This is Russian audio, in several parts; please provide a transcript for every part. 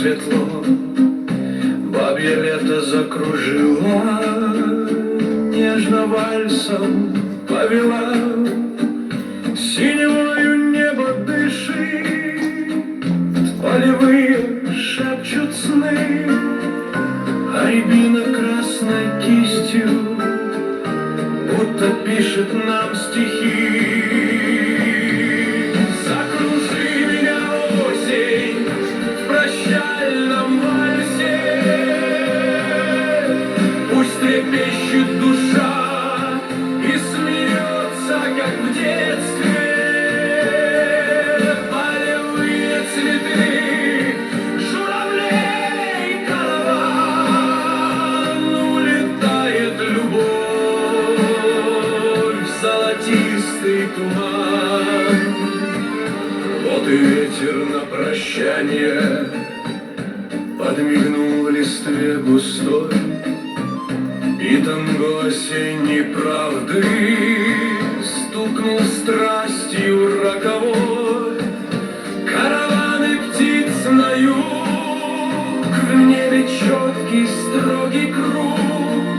светло, бабье лето закружило, нежно вальсом повела, синевою небо дышит, полевые шепчут сны, а рябина красной кистью будто пишет нам стихи. Закружи меня, осень, в прощальном вальсе, пусть трепещет душа и смеется, как в детстве. Полевые цветы, журавлей караван, улетает любовь в золотистый туман. Вот и ветер на прощание подмигнул в листве густой, и танго осенней правды стукнул страстью роковой. Караваны птиц на юг, в небе четкий строгий круг,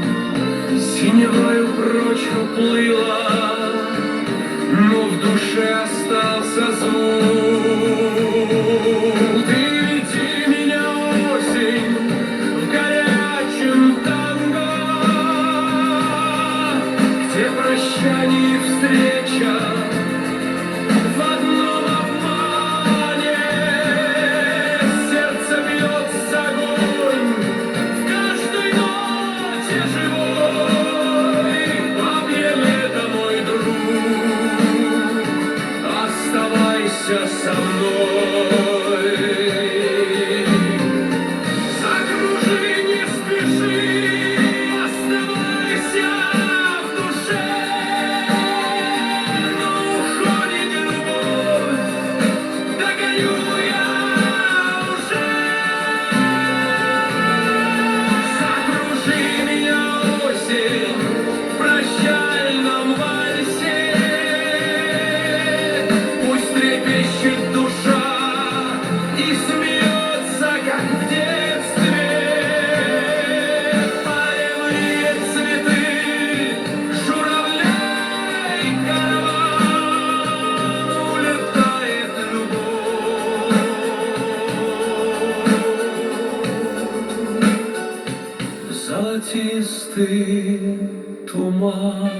синевою прочь уплыла, но в душе остался звук. Ты веди меня, осень, в горячем танго, где прощание и встреча в одном обмане. Сердце бьется огонь в каждой ноте живой. Бабье лето, мой друг, оставайся со мной. Закружи, не спеши, оставайся в душе. Но уходит любовь, догоню я уже. Закружи меня, осень, в прощальном вальсе, пусть трепещет душа и смеется, как в детстве. Полевые цветы, журавлей караван, улетает любовь в золотистый туман.